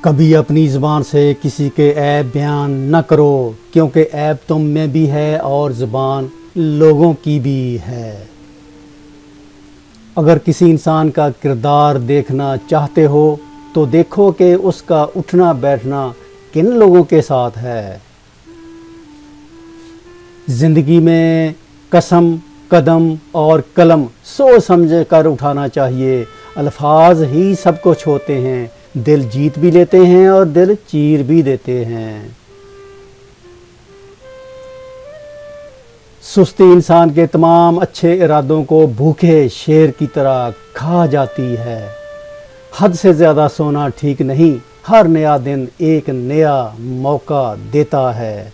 کبھی اپنی زبان سے کسی کے عیب بیان نہ کرو، کیونکہ عیب تم میں بھی ہے اور زبان لوگوں کی بھی ہے۔ اگر کسی انسان کا کردار دیکھنا چاہتے ہو تو دیکھو کہ اس کا اٹھنا بیٹھنا کن لوگوں کے ساتھ ہے۔ زندگی میں قسم، قدم اور قلم سوچ سمجھ کر اٹھانا چاہیے۔ الفاظ ہی سب کچھ ہوتے ہیں، دل جیت بھی لیتے ہیں اور دل چیر بھی دیتے ہیں۔ سستی انسان کے تمام اچھے ارادوں کو بھوکے شیر کی طرح کھا جاتی ہے۔ حد سے زیادہ سونا ٹھیک نہیں، ہر نیا دن ایک نیا موقع دیتا ہے۔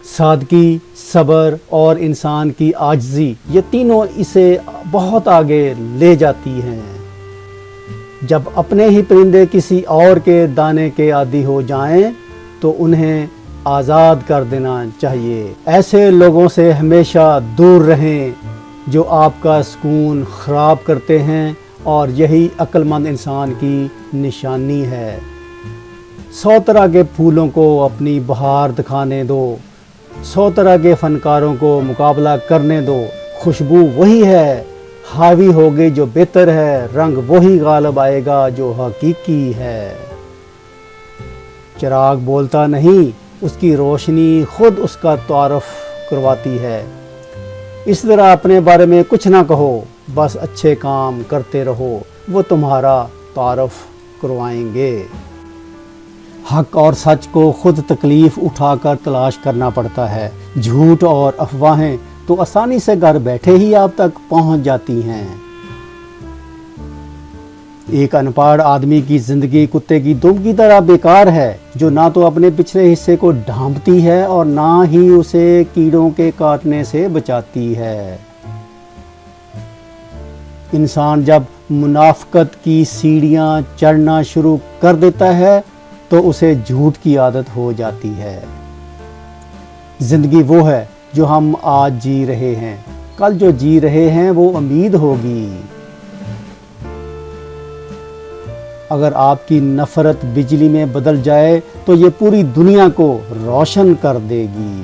سادگی، صبر اور انسان کی عاجزی، یہ تینوں اسے بہت آگے لے جاتی ہیں۔ جب اپنے ہی پرندے کسی اور کے دانے کے عادی ہو جائیں تو انہیں آزاد کر دینا چاہیے۔ ایسے لوگوں سے ہمیشہ دور رہیں جو آپ کا سکون خراب کرتے ہیں، اور یہی عقل مند انسان کی نشانی ہے۔ 100 طرح کے پھولوں کو اپنی بہار دکھانے دو، 100 طرح کے فنکاروں کو مقابلہ کرنے دو، خوشبو وہی ہے، حاوی ہوگی جو بہتر ہے، رنگ وہی غالب آئے گا جو حقیقی ہے۔ چراغ بولتا نہیں، اس کی روشنی خود اس کا تعارف کرواتی ہے۔ اس طرح اپنے بارے میں کچھ نہ کہو، بس اچھے کام کرتے رہو، وہ تمہارا تعارف کروائیں گے۔ حق اور سچ کو خود تکلیف اٹھا کر تلاش کرنا پڑتا ہے۔ جھوٹ اور افواہیں تو آسانی سے گھر بیٹھے ہی آپ تک پہنچ جاتی ہیں۔ ایک ان پڑھ آدمی کی زندگی کتے کی دم کی طرح بیکار ہے، جو نہ تو اپنے پچھلے حصے کو ڈھانپتی ہے اور نہ ہی اسے کیڑوں کے کاٹنے سے بچاتی ہے۔ انسان جب منافقت کی سیڑھیاں چڑھنا شروع کر دیتا ہے تو اسے جھوٹ کی عادت ہو جاتی ہے۔ زندگی وہ ہے جو ہم آج جی رہے ہیں، کل جو جی رہے ہیں وہ امید ہوگی۔ اگر آپ کی نفرت بجلی میں بدل جائے تو یہ پوری دنیا کو روشن کر دے گی۔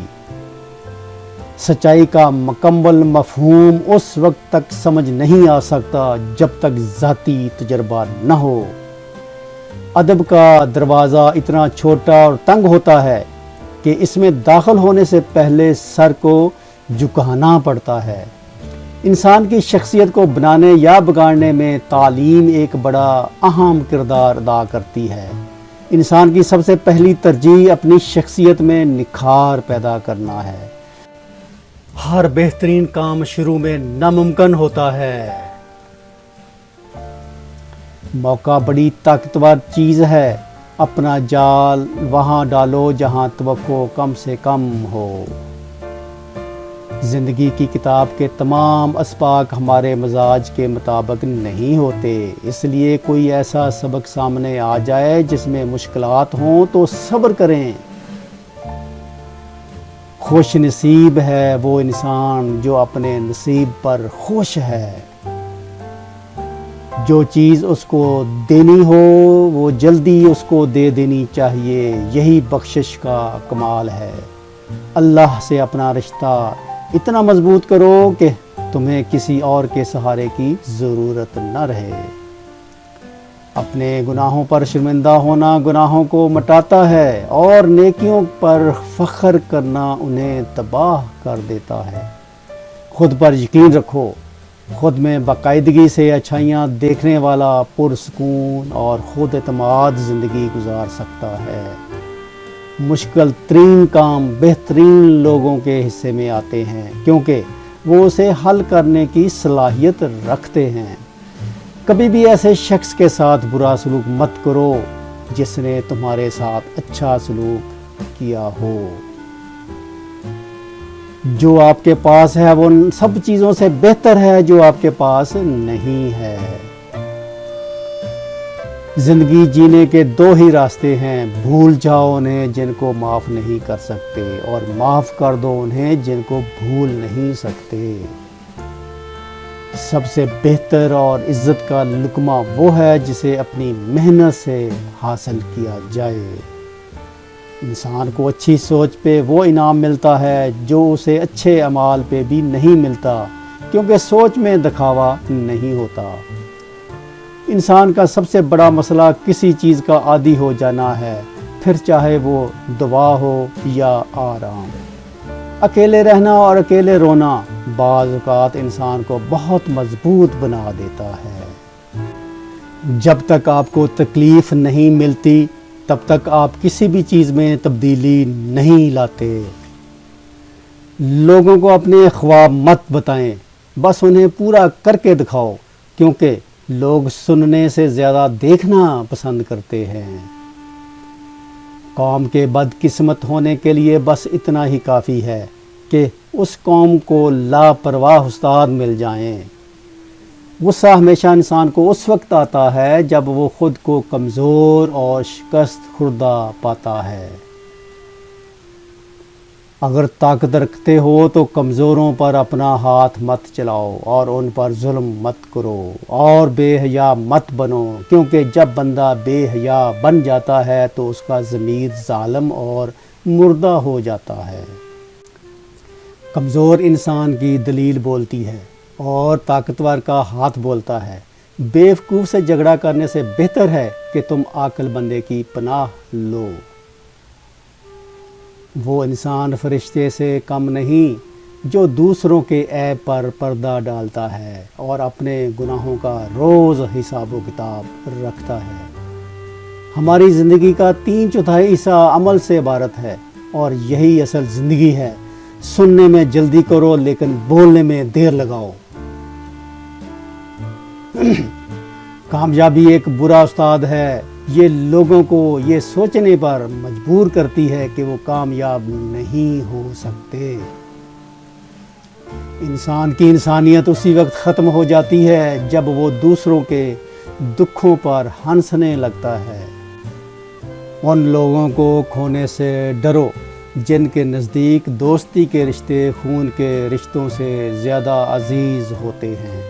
سچائی کا مکمل مفہوم اس وقت تک سمجھ نہیں آ سکتا جب تک ذاتی تجربہ نہ ہو۔ ادب کا دروازہ اتنا چھوٹا اور تنگ ہوتا ہے کہ اس میں داخل ہونے سے پہلے سر کو جھکانا پڑتا ہے۔ انسان کی شخصیت کو بنانے یا بگاڑنے میں تعلیم ایک بڑا اہم کردار ادا کرتی ہے۔ انسان کی سب سے پہلی ترجیح اپنی شخصیت میں نکھار پیدا کرنا ہے۔ ہر بہترین کام شروع میں ناممکن ہوتا ہے۔ موقع بڑی طاقتور چیز ہے، اپنا جال وہاں ڈالو جہاں توقع کم سے کم ہو۔ زندگی کی کتاب کے تمام اسباق ہمارے مزاج کے مطابق نہیں ہوتے، اس لیے کوئی ایسا سبق سامنے آ جائے جس میں مشکلات ہوں تو صبر کریں۔ خوش نصیب ہے وہ انسان جو اپنے نصیب پر خوش ہے۔ جو چیز اس کو دینی ہو وہ جلدی اس کو دے دینی چاہیے، یہی بخشش کا کمال ہے۔ اللہ سے اپنا رشتہ اتنا مضبوط کرو کہ تمہیں کسی اور کے سہارے کی ضرورت نہ رہے۔ اپنے گناہوں پر شرمندہ ہونا گناہوں کو مٹاتا ہے، اور نیکیوں پر فخر کرنا انہیں تباہ کر دیتا ہے۔ خود پر یقین رکھو، خود میں باقاعدگی سے اچھائیاں دیکھنے والا پرسکون اور خود اعتماد زندگی گزار سکتا ہے۔ مشکل ترین کام بہترین لوگوں کے حصے میں آتے ہیں، کیونکہ وہ اسے حل کرنے کی صلاحیت رکھتے ہیں۔ کبھی بھی ایسے شخص کے ساتھ برا سلوک مت کرو جس نے تمہارے ساتھ اچھا سلوک کیا ہو۔ جو آپ کے پاس ہے وہ ان سب چیزوں سے بہتر ہے جو آپ کے پاس نہیں ہے۔ زندگی جینے کے دو ہی راستے ہیں، بھول جاؤ انہیں جن کو معاف نہیں کر سکتے، اور معاف کر دو انہیں جن کو بھول نہیں سکتے۔ سب سے بہتر اور عزت کا لقمہ وہ ہے جسے اپنی محنت سے حاصل کیا جائے۔ انسان کو اچھی سوچ پہ وہ انعام ملتا ہے جو اسے اچھے اعمال پہ بھی نہیں ملتا، کیونکہ سوچ میں دکھاوا نہیں ہوتا۔ انسان کا سب سے بڑا مسئلہ کسی چیز کا عادی ہو جانا ہے، پھر چاہے وہ دعا ہو یا آرام۔ اکیلے رہنا اور اکیلے رونا بعض اوقات انسان کو بہت مضبوط بنا دیتا ہے۔ جب تک آپ کو تکلیف نہیں ملتی تب تک آپ کسی بھی چیز میں تبدیلی نہیں لاتے۔ لوگوں کو اپنے خواب مت بتائیں، بس انہیں پورا کر کے دکھاؤ، کیونکہ لوگ سننے سے زیادہ دیکھنا پسند کرتے ہیں۔ قوم کے بدقسمت ہونے کے لیے بس اتنا ہی کافی ہے کہ اس قوم کو لاپرواہ استاد مل جائیں۔ غصہ ہمیشہ انسان کو اس وقت آتا ہے جب وہ خود کو کمزور اور شکست خوردہ پاتا ہے۔ اگر طاقت رکھتے ہو تو کمزوروں پر اپنا ہاتھ مت چلاؤ اور ان پر ظلم مت کرو اور بے حیا مت بنو، کیونکہ جب بندہ بے حیا بن جاتا ہے تو اس کا ضمیر ظالم اور مردہ ہو جاتا ہے۔ کمزور انسان کی دلیل بولتی ہے اور طاقتور کا ہاتھ بولتا ہے۔ بیوقوف سے جھگڑا کرنے سے بہتر ہے کہ تم عاقل بندے کی پناہ لو۔ وہ انسان فرشتے سے کم نہیں جو دوسروں کے عیب پر پردہ ڈالتا ہے اور اپنے گناہوں کا روز حساب و کتاب رکھتا ہے۔ ہماری زندگی کا 3/4 حصہ عمل سے عبارت ہے اور یہی اصل زندگی ہے۔ سننے میں جلدی کرو لیکن بولنے میں دیر لگاؤ۔ کامیابی ایک برا استاد ہے، یہ لوگوں کو یہ سوچنے پر مجبور کرتی ہے کہ وہ کامیاب نہیں ہو سکتے۔ انسان کی انسانیت اسی وقت ختم ہو جاتی ہے جب وہ دوسروں کے دکھوں پر ہنسنے لگتا ہے۔ ان لوگوں کو کھونے سے ڈرو جن کے نزدیک دوستی کے رشتے خون کے رشتوں سے زیادہ عزیز ہوتے ہیں۔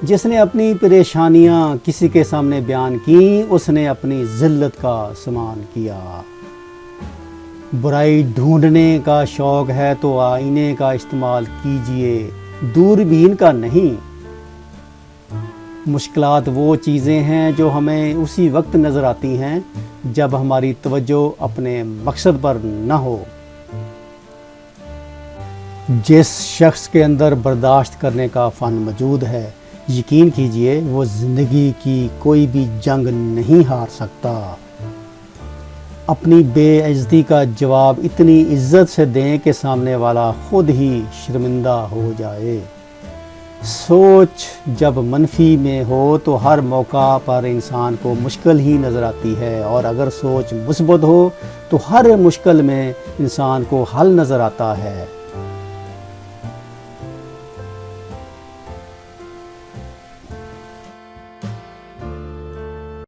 جس نے اپنی پریشانیاں کسی کے سامنے بیان کیں، اس نے اپنی ذلت کا سامان کیا۔ برائی ڈھونڈنے کا شوق ہے تو آئینے کا استعمال کیجئے، دوربین کا نہیں۔ مشکلات وہ چیزیں ہیں جو ہمیں اسی وقت نظر آتی ہیں جب ہماری توجہ اپنے مقصد پر نہ ہو۔ جس شخص کے اندر برداشت کرنے کا فن موجود ہے، یقین کیجئے وہ زندگی کی کوئی بھی جنگ نہیں ہار سکتا۔ اپنی بے عزتی کا جواب اتنی عزت سے دیں کہ سامنے والا خود ہی شرمندہ ہو جائے۔ سوچ جب منفی میں ہو تو ہر موقع پر انسان کو مشکل ہی نظر آتی ہے، اور اگر سوچ مثبت ہو تو ہر مشکل میں انسان کو حل نظر آتا ہے۔